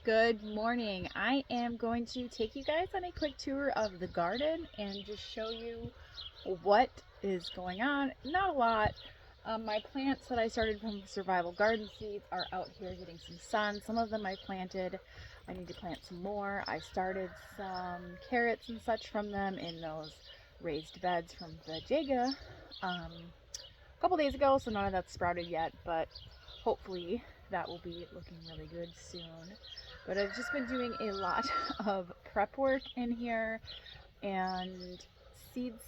Good morning. I am going to take you guys on a quick tour of the garden and just show you what is going on. Not a lot. My plants that I started from survival garden seeds are out here getting some sun. Some of them I planted. I need to plant some more. I started some carrots and such from them in those raised beds from the Jaga a couple days ago, so none of that's sprouted yet, but hopefully that will be looking really good soon. But I've just been doing a lot of prep work in here and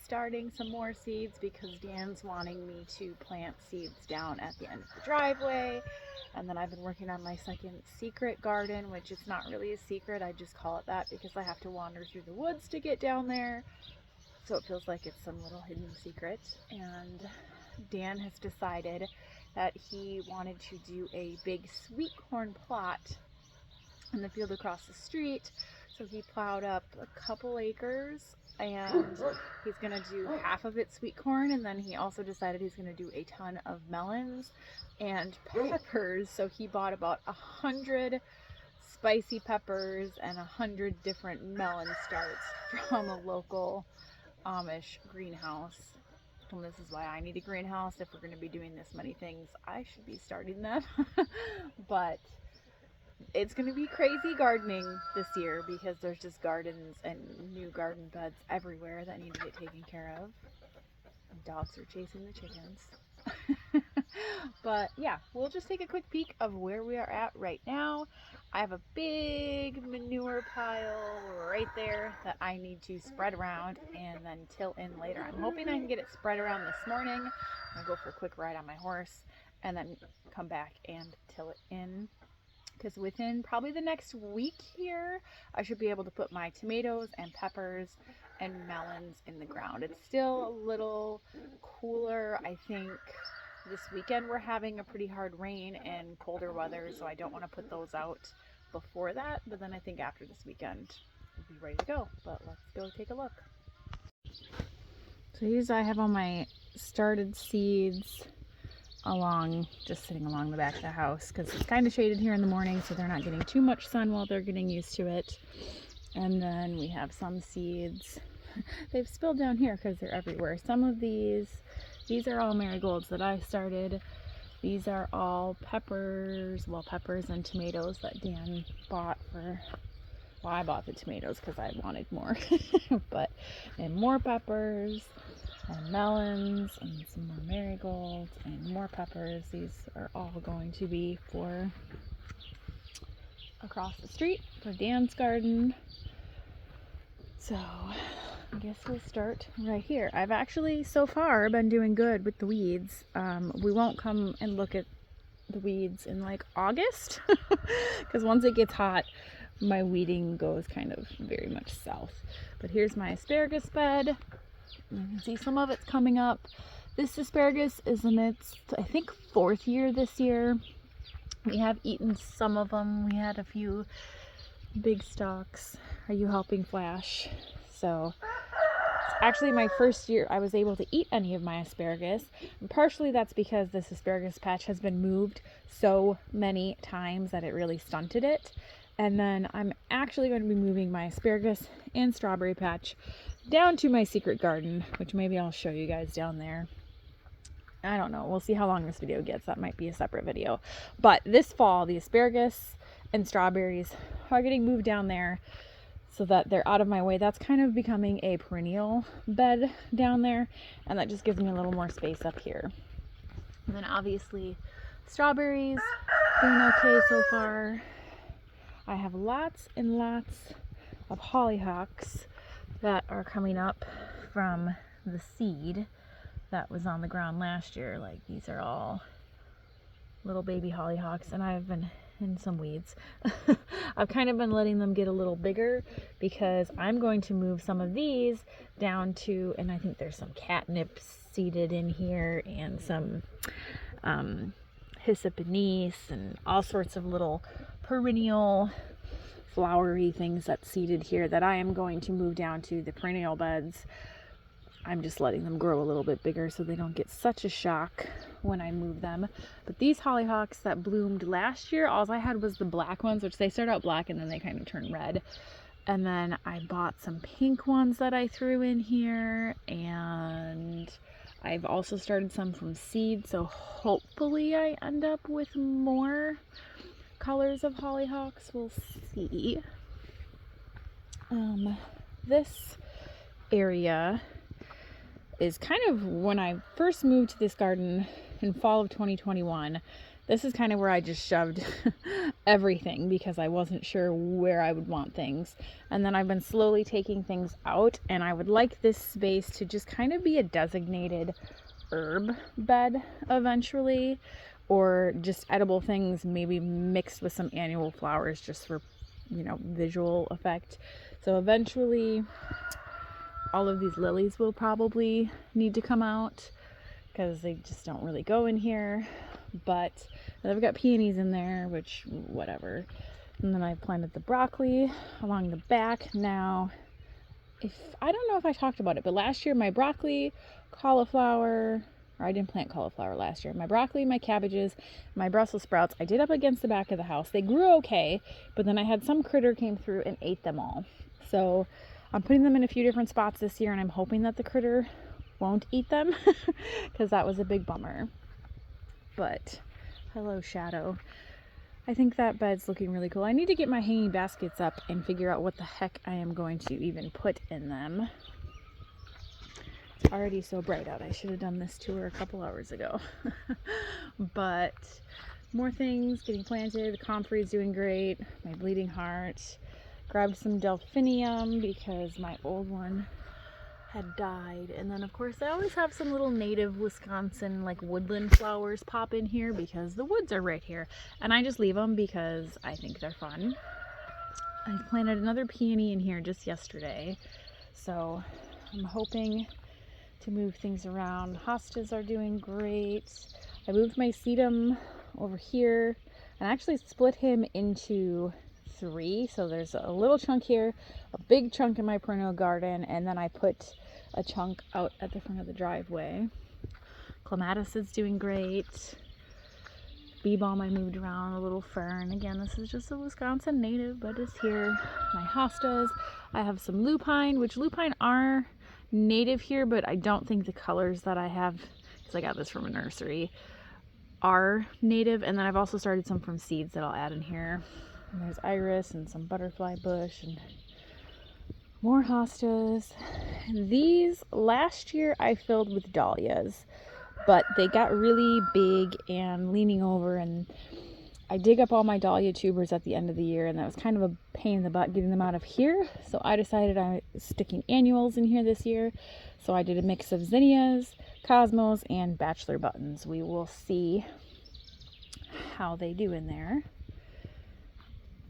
starting some more seeds because Dan's wanting me to plant seeds down at the end of the driveway. And then I've been working on my second secret garden, which is not really a secret. I just call it that because I have to wander through the woods to get down there. So it feels like it's some little hidden secret. And Dan has decided that he wanted to do a big sweet corn plot in the field across the street. So he plowed up a couple acres and he's going to do half of it sweet corn, and then he also decided he's going to do a ton of melons and peppers. So he bought about 100 spicy peppers and 100 different melon starts from a local Amish greenhouse. And this is why I need a greenhouse. If we're going to be doing this many things, I should be starting them. But it's going to be crazy gardening this year because there's just gardens and new garden beds everywhere that need to get taken care of. Dogs are chasing the chickens. But yeah, we'll just take a quick peek of where we are at right now. I have a big manure pile right there that I need to spread around and then till in later. I'm hoping I can get it spread around this morning. I'm gonna go for a quick ride on my horse and then come back and till it in, because within probably the next week here, I should be able to put my tomatoes and peppers and melons in the ground. It's still a little cooler. I think this weekend we're having a pretty hard rain and colder weather, so I don't want to put those out before that, but then I think after this weekend we'll be ready to go. But let's go take a look. So here's, I have all my started seeds just sitting along the back of the house because it's kind of shaded here in the morning, so they're not getting too much sun while they're getting used to it. And then we have some seeds. They've spilled down here because they're everywhere. Some of these are all marigolds that I started. These are all peppers, peppers and tomatoes that Dan bought for, well, I bought the tomatoes because I wanted more. And more peppers and melons and some more marigolds and more peppers. These are all going to be for across the street for Dan's garden. So I guess we'll start right here. I've actually so far been doing good with the weeds. We won't come and look at the weeds in like August because once it gets hot, my weeding goes kind of very much south. But here's my asparagus bed. You can see some of it's coming up. This asparagus is in its, I think, 4th year this year. We have eaten some of them. We had a few big stalks. Are you helping, Flash? So it's actually my first year I was able to eat any of my asparagus. And partially that's because this asparagus patch has been moved so many times that it really stunted it. And then I'm actually going to be moving my asparagus and strawberry patch down to my secret garden, which maybe I'll show you guys down there. I don't know. We'll see how long this video gets. That might be a separate video. But this fall, the asparagus and strawberries are getting moved down there so that they're out of my way. That's kind of becoming a perennial bed down there, and that just gives me a little more space up here. And then obviously strawberries doing okay so far. I have lots and lots of hollyhocks that are coming up from the seed that was on the ground last year. Like, these are all little baby hollyhocks, and I've been in some weeds. I've kind of been letting them get a little bigger because I'm going to move some of these down to, and I think there's some catnip seeded in here and some hyssop anise and all sorts of little perennial flowery things that's seeded here that I am going to move down to the perennial beds I'm just letting them grow a little bit bigger so they don't get such a shock when I move them. But these hollyhocks that bloomed last year, all I had was the black ones, which they start out black and then they kind of turn red. And then I bought some pink ones that I threw in here, and I've also started some from seed, so hopefully I end up with more colors of hollyhocks. We'll see. This area is kind of when I first moved to this garden in fall of 2021. This is kind of where I just shoved everything because I wasn't sure where I would want things. And then I've been slowly taking things out, and I would like this space to just kind of be a designated herb bed eventually, or just edible things maybe mixed with some annual flowers just for, you know, visual effect. So eventually all of these lilies will probably need to come out because they just don't really go in here. But I've got peonies in there, which whatever. And then I planted the broccoli along the back. Now, I don't know if I talked about it, but last year my broccoli, cauliflower, or I didn't plant cauliflower last year. My broccoli, my cabbages, my Brussels sprouts, I did up against the back of the house. They grew okay, but then I had some critter came through and ate them all. So I'm putting them in a few different spots this year, and I'm hoping that the critter won't eat them because that was a big bummer. But hello, Shadow. I think that bed's looking really cool. I need to get my hanging baskets up and figure out what the heck I am going to even put in them. It's already so bright out. I should have done this tour a couple hours ago. But more things getting planted. The comfrey is doing great. My bleeding heart. Grabbed some delphinium because my old one had died. And then of course I always have some little native Wisconsin like woodland flowers pop in here because the woods are right here, and I just leave them because I think they're fun. I planted another peony in here just yesterday, so I'm hoping to move things around. Hostas are doing great. I moved my sedum over here and actually split him into 3, so there's a little chunk here, a big chunk in my perennial garden, and then I put a chunk out at the front of the driveway. Clematis is doing great. Bee balm I moved around, a little fern. Again, this is just a Wisconsin native, but it's here. My hostas. I have some lupine, which lupine are native here, but I don't think the colors that I have, because I got this from a nursery, are native. And then I've also started some from seeds that I'll add in here. And there's iris and some butterfly bush and more hostas. These last year I filled with dahlias, but they got really big and leaning over, and I dig up all my dahlia tubers at the end of the year, and that was kind of a pain in the butt getting them out of here. So I decided I was sticking annuals in here this year. So I did a mix of zinnias, cosmos, and bachelor buttons. We will see how they do in there.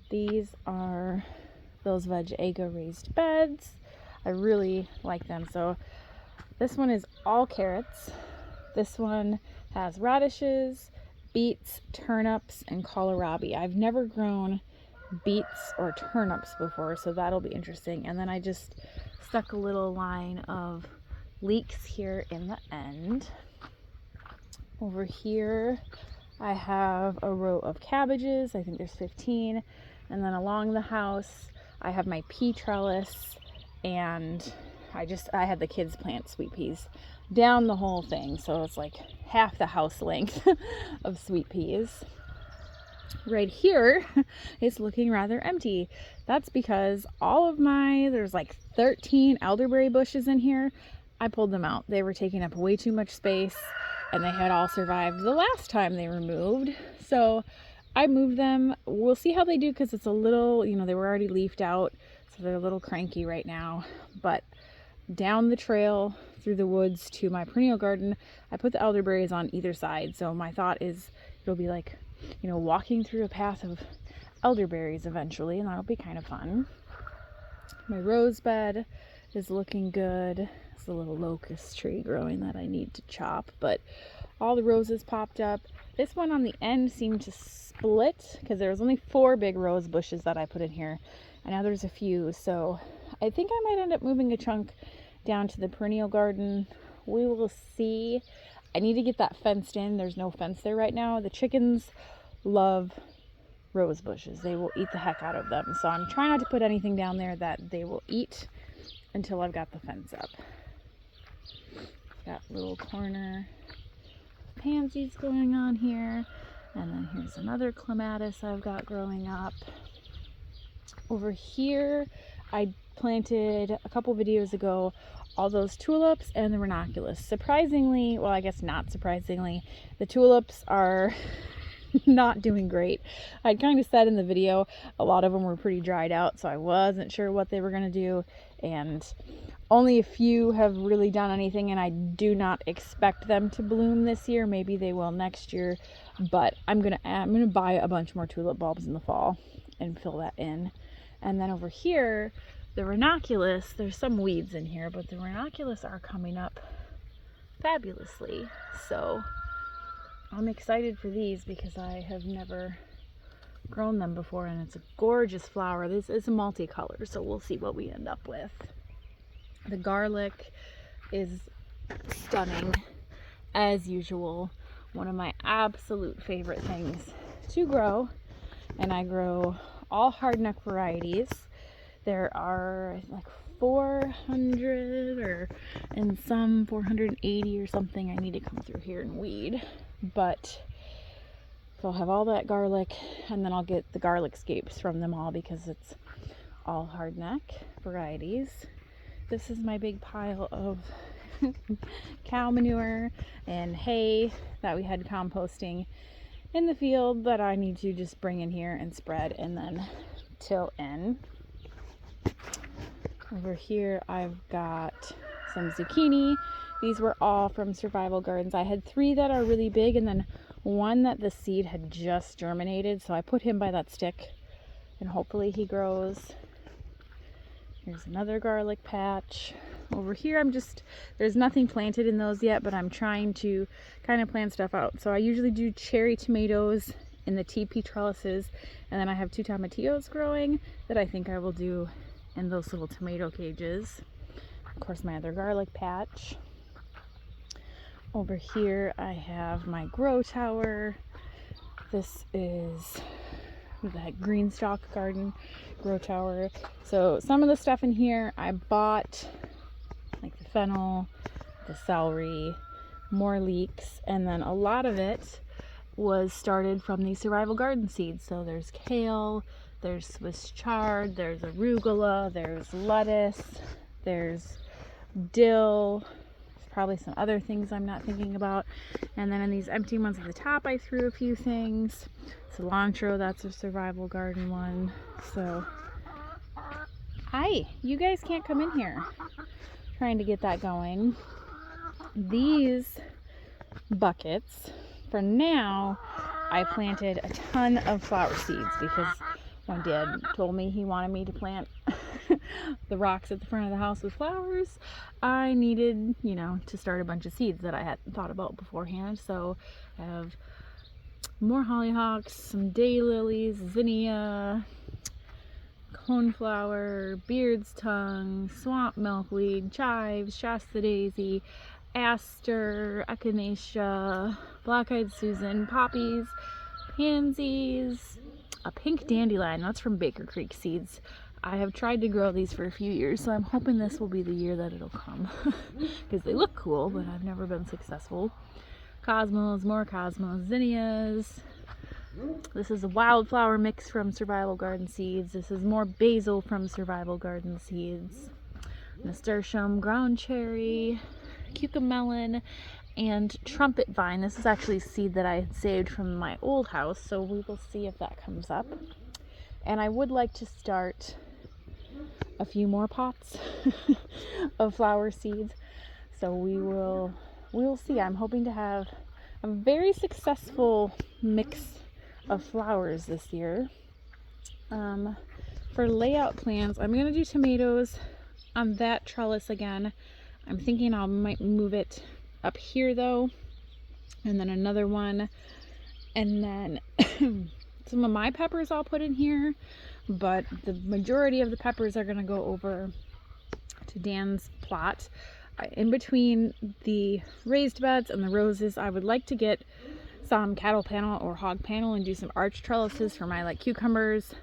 These are those Veg-Ego raised beds. I really like them. So this one is all carrots. This one has radishes, beets, turnips, and kohlrabi. I've never grown beets or turnips before, so that'll be interesting. And then I just stuck a little line of leeks here in the end. Over here I have a row of cabbages. I think there's 15. And then along the house I have my pea trellis, and I had the kids plant sweet peas down the whole thing, so it's like half the house length of sweet peas. Right here it's looking rather empty. That's because there's like 13 elderberry bushes in here. I pulled them out. They were taking up way too much space, and they had all survived the last time they were moved. So I moved them. We'll see how they do because it's a little, they were already leafed out, so they're a little cranky right now. But down the trail through the woods to my perennial garden, I put the elderberries on either side. So my thought is it'll be like, walking through a path of elderberries eventually, and that'll be kind of fun. My rosebud is looking good. It's a little locust tree growing that I need to chop, but all the roses popped up. This one on the end seemed to split because there was only 4 big rose bushes that I put in here, and now there's a few. So I think I might end up moving a chunk down to the perennial garden. We will see. I need to get that fenced in. There's no fence there right now. The chickens love rose bushes. They will eat the heck out of them. So I'm trying not to put anything down there that they will eat until I've got the fence up. Got little corner pansies going on here. And then here's another clematis I've got growing up. Over here, I planted a couple videos ago all those tulips and the ranunculus. Surprisingly, well, I guess not surprisingly, the tulips are not doing great. I kind of said in the video, a lot of them were pretty dried out, so I wasn't sure what they were going to do, and only a few have really done anything, and I do not expect them to bloom this year. Maybe they will next year, but I'm gonna buy a bunch more tulip bulbs in the fall and fill that in. And then over here, the ranunculus, there's some weeds in here, but the ranunculus are coming up fabulously. So I'm excited for these because I have never grown them before, and it's a gorgeous flower. This is a multicolor, so we'll see what we end up with. The garlic is stunning as usual. One of my absolute favorite things to grow, and I grow all hardneck varieties. There are like 400 and some 480 or something. I need to come through here and weed, but so I'll have all that garlic, and then I'll get the garlic scapes from them all because it's all hardneck varieties. This is my big pile of cow manure and hay that we had composting in the field that I need to just bring in here and spread and then till in. Over here I've got some zucchini. These were all from Survival Gardens. I had 3 that are really big and then one that the seed had just germinated, so I put him by that stick and hopefully he grows. Here's another garlic patch. Over here there's nothing planted in those yet, but I'm trying to kind of plan stuff out. So I usually do cherry tomatoes in the Pea Trellises, and then I have 2 tomatillos growing that I think I will do in those little tomato cages. Of course, my other garlic patch. Over here I have my grow tower. This is that green stalk garden grow tower. So some of the stuff in here I bought, like the fennel, the celery, more leeks, and then a lot of it was started from the Survival Garden seeds. So there's kale, there's Swiss chard, there's arugula, there's lettuce, there's dill, probably some other things I'm not thinking about. And then in these empty ones at the top I threw a few things. Cilantro, that's a Survival Garden one. So hi, you guys can't come in here. Trying to get that going. These buckets, for now, I planted a ton of flower seeds because my dad told me he wanted me to plant the rocks at the front of the house with flowers. I needed, to start a bunch of seeds that I hadn't thought about beforehand. So I have more hollyhocks, some daylilies, zinnia, coneflower, beard's tongue, swamp milkweed, chives, Shasta daisy, aster, echinacea, black-eyed Susan, poppies, pansies, a pink dandelion. That's from Baker Creek Seeds. I have tried to grow these for a few years, so I'm hoping this will be the year that it'll come because they look cool, but I've never been successful. Cosmos, more cosmos, zinnias. This is a wildflower mix from Survival Garden Seeds. This is more basil from Survival Garden Seeds. Nasturtium, ground cherry, cucamelon, and trumpet vine. This is actually seed that I had saved from my old house, so we will see if that comes up. And I would like to start a few more pots of flower seeds, so we will see. I'm hoping to have a very successful mix of flowers this year. For layout plans, I'm going to do tomatoes on that trellis again. I'm thinking I might move it up here though, and then another one, and then some of my peppers I'll put in here, but the majority of the peppers are going to go over to Dan's plot. In between the raised beds and the roses, I would like to get some cattle panel or hog panel and do some arch trellises for my like cucumbers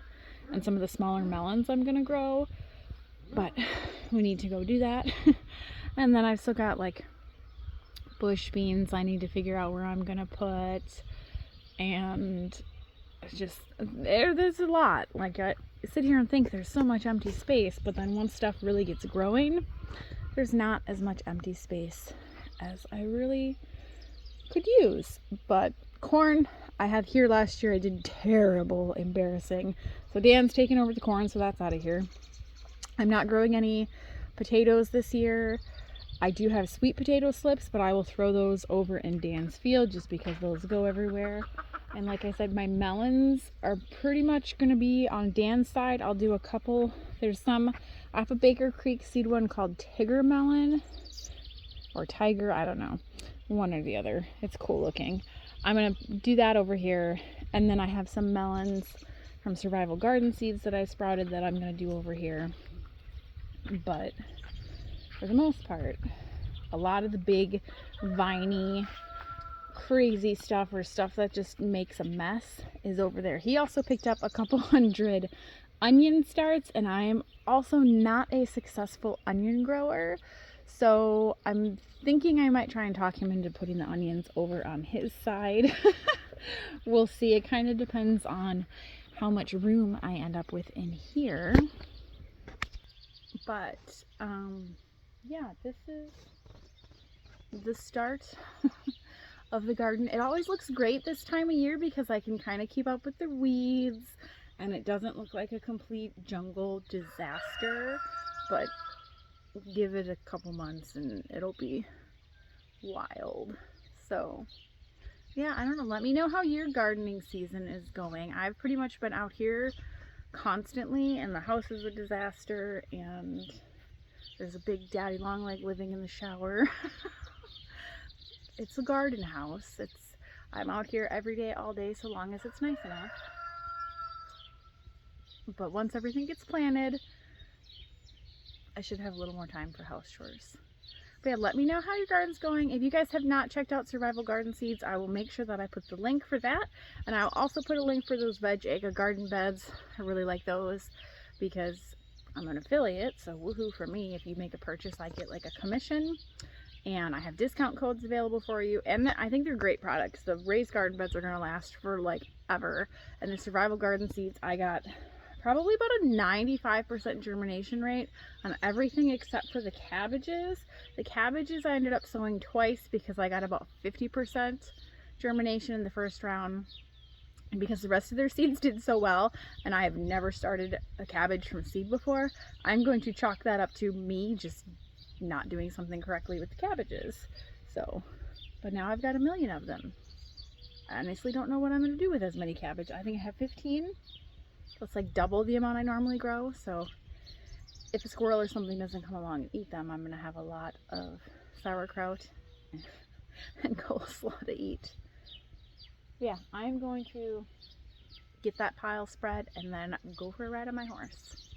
and some of the smaller melons I'm gonna grow, but we need to go do that. And then I've still got like bush beans I need to figure out where I'm gonna put, and it's just there's a lot. Like I sit here and think there's so much empty space, but then once stuff really gets growing, there's not as much empty space as I really could use. But corn I had here last year, I did terrible, embarrassing. So Dan's taking over the corn, so that's out of here. I'm not growing any potatoes this year. I do have sweet potato slips, but I will throw those over in Dan's field just because those go everywhere. And like I said, my melons are pretty much going to be on Dan's side. I'll do a couple. There's some off of Baker Creek seed one called Tigger melon or Tiger, I don't know, one or the other. It's cool looking. I'm going to do that over here. And then I have some melons from Survival Garden seeds that I sprouted that I'm going to do over here. But for the most part, a lot of the big viney crazy stuff or stuff that just makes a mess is over there. He also picked up a couple hundred onion starts, and I am also not a successful onion grower, so I'm thinking I might try and talk him into putting the onions over on his side. We'll see. It kind of depends on how much room I end up with in here. But yeah, this is the start of the garden. It always looks great this time of year because I can kind of keep up with the weeds and it doesn't look like a complete jungle disaster. But give it a couple months and it'll be wild. So yeah, I don't know. Let me know how your gardening season is going. I've pretty much been out here constantly, and the house is a disaster, and there's a big daddy long leg living in the shower. It's a garden house. I'm out here every day, all day, so long as it's nice enough. But once everything gets planted, I should have a little more time for house chores. But yeah, let me know how your garden's going. If you guys have not checked out Survival Garden Seeds, I will make sure that I put the link for that. And I'll also put a link for those Veg Egg garden beds. I really like those because I'm an affiliate, so woohoo for me. If you make a purchase, I get like a commission. And I have discount codes available for you. And I think they're great products. The raised garden beds are going to last for like ever. And the Survival Garden Seeds, I got probably about a 95% germination rate on everything except for the cabbages. The cabbages I ended up sowing twice because I got about 50% germination in the first round. And because the rest of their seeds did so well, and I have never started a cabbage from seed before, I'm going to chalk that up to me just not doing something correctly with the cabbages. So, but now I've got 1 million of them. I honestly don't know what I'm going to do with as many cabbage. I think I have 15. It's like double the amount I normally grow, so if a squirrel or something doesn't come along and eat them, I'm going to have a lot of sauerkraut and coleslaw to eat. Yeah, I'm going to get that pile spread and then go for a ride on my horse.